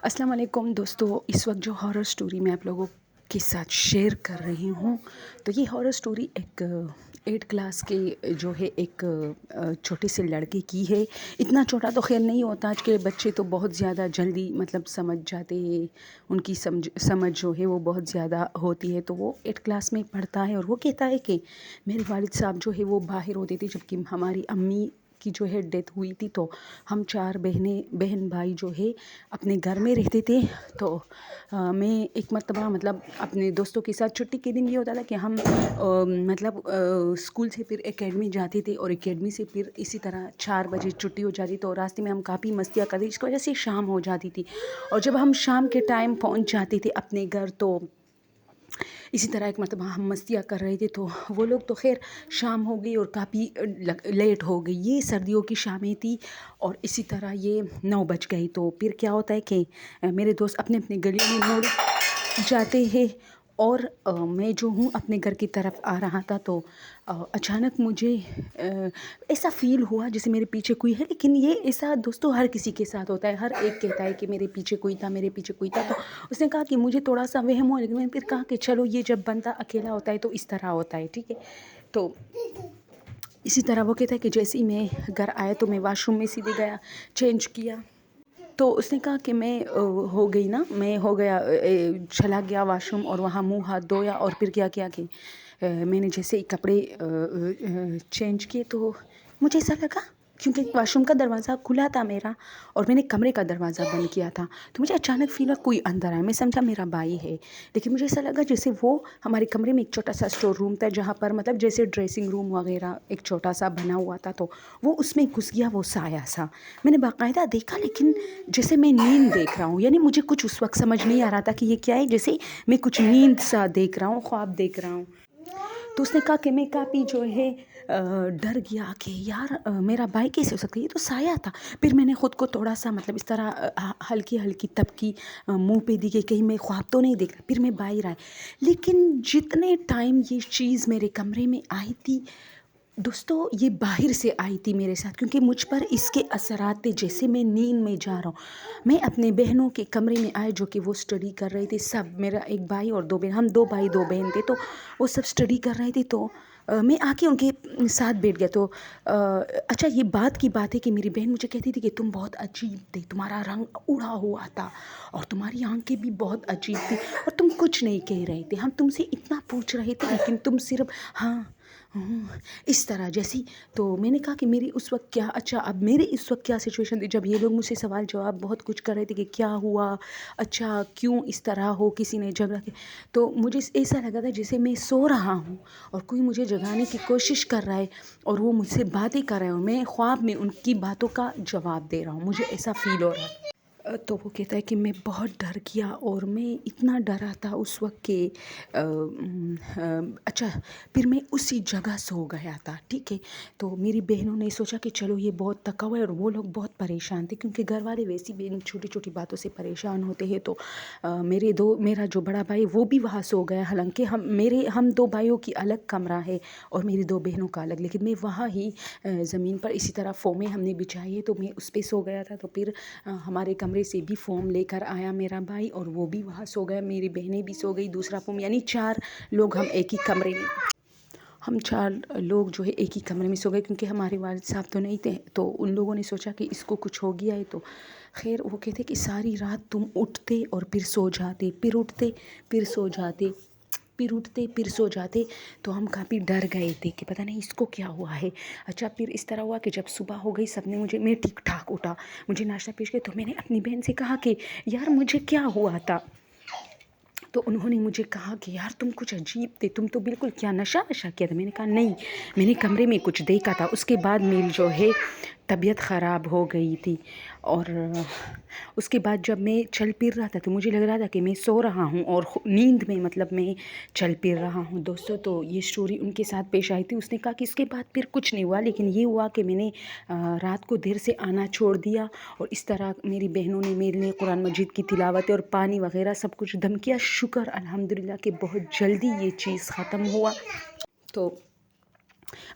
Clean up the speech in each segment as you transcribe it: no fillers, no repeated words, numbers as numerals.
अस्सलाम वालेकुम दोस्तों, इस वक्त जो हॉरर स्टोरी मैं आप लोगों के साथ शेयर कर रही हूँ, तो ये हॉरर स्टोरी एक 8 क्लास के जो है एक छोटे से लड़के की है। इतना छोटा तो खैर नहीं होता, आज के बच्चे तो बहुत ज़्यादा जल्दी मतलब समझ जाते हैं, उनकी समझ जो है वो बहुत ज़्यादा होती है। तो वो 8 क्लास में पढ़ता है और वो कहता है कि मेरे वालिद साहब जो है वो बाहर होते थे जबकि हमारी अम्मी की जो है डेथ हुई थी, तो हम 4 बहन भाई जो है अपने घर में रहते थे। तो मैं एक मर्तबा मतलब अपने दोस्तों के साथ छुट्टी के दिन ये होता था कि हम मतलब स्कूल से फिर एकेडमी जाते थे और एकेडमी से फिर इसी तरह 4 बजे छुट्टी हो जाती, तो रास्ते में हम काफ़ी मस्तियाँ करते, जिसकी वजह से शाम हो जाती थी। और जब हम शाम के टाइम पहुंच जाते थे अपने घर, तो इसी तरह एक मरतबा हम मस्तियाँ कर रहे थे, तो वो लोग तो खैर शाम हो गई और काफ़ी लेट हो गई। ये सर्दियों की शामें थी और इसी तरह ये 9 बज गई। तो फिर क्या होता है कि मेरे दोस्त अपने अपने गलियों में मुड़ जाते हैं और मैं जो हूँ अपने घर की तरफ आ रहा था, तो अचानक मुझे ऐसा फ़ील हुआ जैसे मेरे पीछे कोई है। लेकिन ये ऐसा दोस्तों हर किसी के साथ होता है, हर एक कहता है कि मेरे पीछे कोई था, मेरे पीछे कोई था। तो उसने कहा कि मुझे थोड़ा सा वहम हुआ, लेकिन मैंने फिर कहा कि चलो ये जब बंदा अकेला होता है तो इस तरह होता है, ठीक है। तो इसी तरह वो कहता है कि जैसे ही मैं घर आया तो मैं वाशरूम में सीधे गया, चेंज किया। तो उसने कहा कि मैं हो गई ना, मैं हो गया, चला गया वाशरूम और वहाँ मुंह हाथ धोया और फिर क्या किया कि मैंने जैसे ही कपड़े चेंज किए, तो मुझे ऐसा लगा क्योंकि वाशरूम का दरवाज़ा खुला था मेरा और मैंने कमरे का दरवाज़ा बंद किया था, तो मुझे अचानक फील हुआ कोई अंदर आया। मैं समझा मेरा भाई है, लेकिन मुझे ऐसा लगा जैसे वो हमारे कमरे में एक छोटा सा स्टोर रूम था जहाँ पर मतलब जैसे ड्रेसिंग रूम वगैरह एक छोटा सा बना हुआ था, तो वो उसमें घुस गया वो साया सा। मैंने बाकायदा देखा, लेकिन जैसे मैं नींद देख रहा हूँ, यानी मुझे कुछ उस वक्त समझ नहीं आ रहा था कि ये क्या है, जैसे मैं कुछ नींद सा देख रहा हूँ, ख्वाब देख रहा हूँ। तो उसने कहा कि मैं काफ़ी जो है डर गया कि यार मेरा भाई कैसे हो सकता है, ये तो साया था। फिर मैंने ख़ुद को थोड़ा सा मतलब इस तरह हल्की हल्की तबकी मुंह पे दी कि कहीं मैं ख्वाब तो नहीं देख रहा। फिर मैं बाहर आया, लेकिन जितने टाइम ये चीज़ मेरे कमरे में आई थी दोस्तों, ये बाहर से आई थी मेरे साथ, क्योंकि मुझ पर इसके असरात थे। जैसे मैं नींद में जा रहा हूँ, मैं अपने बहनों के कमरे में आए जो कि वो स्टडी कर रहे थे सब, मेरा एक भाई और 2 बहन, हम 2 भाई 2 बहन थे, तो वो सब स्टडी कर रहे थे। तो मैं आके उनके साथ बैठ गया। तो अच्छा, ये बात की बात है कि मेरी बहन मुझे कहती थी कि तुम बहुत अजीब थे, तुम्हारा रंग उड़ा हुआ था और तुम्हारी आंखें भी बहुत अजीब थी और तुम कुछ नहीं कह रहे थे, हम तुमसे इतना पूछ रहे थे लेकिन तुम सिर्फ हाँ इस तरह जैसी। तो मैंने कहा कि मेरी उस वक्त क्या, अच्छा अब मेरे इस वक्त क्या सिचुएशन थी जब ये लोग मुझसे सवाल जवाब बहुत कुछ कर रहे थे कि क्या हुआ, अच्छा क्यों इस तरह हो, किसी ने झगड़ा किया। तो मुझे ऐसा लगा था जैसे मैं सो रहा हूँ और कोई मुझे जगाने की कोशिश कर रहा है और वो मुझसे बातें कर रहे हैं और मैं ख्वाब में उनकी बातों का जवाब दे रहा हूँ, मुझे ऐसा फील हो रहा है। तो वो कहता है कि मैं बहुत डर गया और मैं इतना डरा था उस वक्त कि अच्छा फिर मैं उसी जगह सो गया था, ठीक है। तो मेरी बहनों ने सोचा कि चलो ये बहुत थका हुआ है और वो लोग बहुत परेशान थे क्योंकि घर वाले वैसी भी इन छोटी छोटी बातों से परेशान होते हैं। तो मेरा जो बड़ा भाई वो भी वहाँ सो गया, हालांकि हम 2 भाइयों की अलग कमरा है और मेरी 2 बहनों का अलग, लेकिन मैं वहाँ ही ज़मीन पर इसी तरह फोमें हमने बिछाई है, तो मैं उस पर सो गया था। तो फिर हमारे कमरे से भी फ़ोम लेकर आया मेरा भाई और वो भी वहाँ सो गया, मेरी बहनें भी सो गई दूसरा फ़ोम, यानी 4 लोग हम एक ही कमरे में, हम 4 लोग जो है एक ही कमरे में सो गए क्योंकि हमारे वालिद साहब तो नहीं थे। तो उन लोगों ने सोचा कि इसको कुछ हो गया है। तो खैर वो कहते कि सारी रात तुम उठते और फिर सो जाते, फिर उठते फिर सो जाते, फिर उठते फिर सो जाते। तो हम काफ़ी डर गए थे कि पता नहीं इसको क्या हुआ है। अच्छा फिर इस तरह हुआ कि जब सुबह हो गई, सबने मैं ठीक ठाक उठा, मुझे नाश्ता पेश किया, तो मैंने अपनी बहन से कहा कि यार मुझे क्या हुआ था। तो उन्होंने मुझे कहा कि यार तुम कुछ अजीब थे, तुम तो बिल्कुल क्या नशा किया था। मैंने कहा नहीं, मैंने कमरे में कुछ देखा था, उसके बाद मेरी जो है तबीयत ख़राब हो गई थी। और उसके बाद जब मैं चल फिर रहा था तो मुझे लग रहा था कि मैं सो रहा हूँ और नींद में मतलब मैं चल फिर रहा हूँ दोस्तों। तो ये स्टोरी उनके साथ पेश आई थी। उसने कहा कि इसके बाद फिर कुछ नहीं हुआ, लेकिन ये हुआ कि मैंने रात को देर से आना छोड़ दिया और इस तरह मेरी बहनों ने मेरे लिए कुरान मजीद की तिलावत और पानी वगैरह सब कुछ दम किया। शुक्र अल्हम्दुलिल्लाह कि बहुत जल्दी ये चीज़ ख़त्म हुआ। तो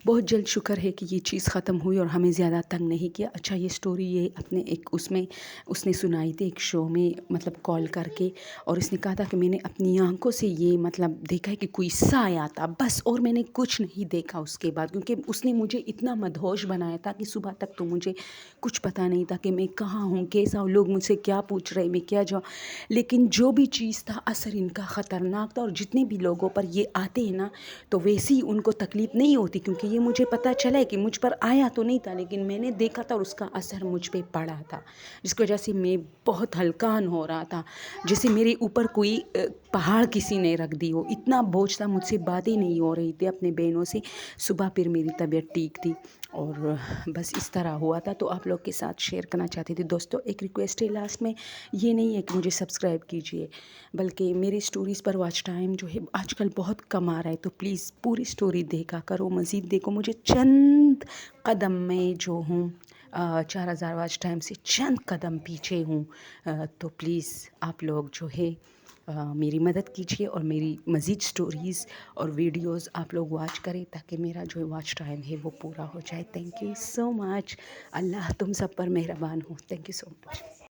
बहुत जल्द शुक्र है कि ये चीज़ ख़त्म हुई और हमें ज़्यादा तंग नहीं किया। अच्छा ये स्टोरी ये अपने एक उसमें उसने सुनाई थी एक शो में, मतलब कॉल करके, और इसने कहा था कि मैंने अपनी आँखों से ये मतलब देखा है कि कोई सा आया था बस, और मैंने कुछ नहीं देखा उसके बाद, क्योंकि उसने मुझे इतना मदहोश बनाया था कि सुबह तक तो मुझे कुछ पता नहीं था कि मैं कहाँ हूँ, कैसा हूँ, लोग मुझसे क्या पूछ रहे, मैं क्या जाऊँ। लेकिन जो भी चीज़ था असर इनका ख़तरनाक था, और जितने भी लोगों पर ये आते हैं ना तो वैसे ही उनको तकलीफ़ नहीं होती, क्योंकि ये मुझे पता चला है कि मुझ पर आया तो नहीं था लेकिन मैंने देखा था और उसका असर मुझ पे पड़ा था, जिसकी वजह से मैं बहुत हल्कान हो रहा था, जैसे मेरे ऊपर कोई पहाड़ किसी ने रख दी हो, इतना बोझ था, मुझसे बातें नहीं हो रही थी अपने बहनों से। सुबह फिर मेरी तबीयत ठीक थी और बस इस तरह हुआ था, तो आप लोग के साथ शेयर करना चाहती थी। दोस्तों एक रिक्वेस्ट है लास्ट में, ये नहीं है कि मुझे सब्सक्राइब कीजिए, बल्कि मेरी स्टोरीज़ पर वॉच टाइम जो है आजकल बहुत कम आ रहा है, तो प्लीज़ पूरी स्टोरी देखा करो, मज़ीद देखो। मुझे चंद कदम में जो हूँ 4000 वॉच टाइम से चंद कदम पीछे हूँ, तो प्लीज़ आप लोग जो है मेरी मदद कीजिए और मेरी मज़ीद स्टोरीज़ और वीडियोस आप लोग वॉच करें ताकि मेरा जो वॉच टाइम है वो पूरा हो जाए। Thank you so much. Allah तुम सब पर मेहरबान हो। Thank you so much.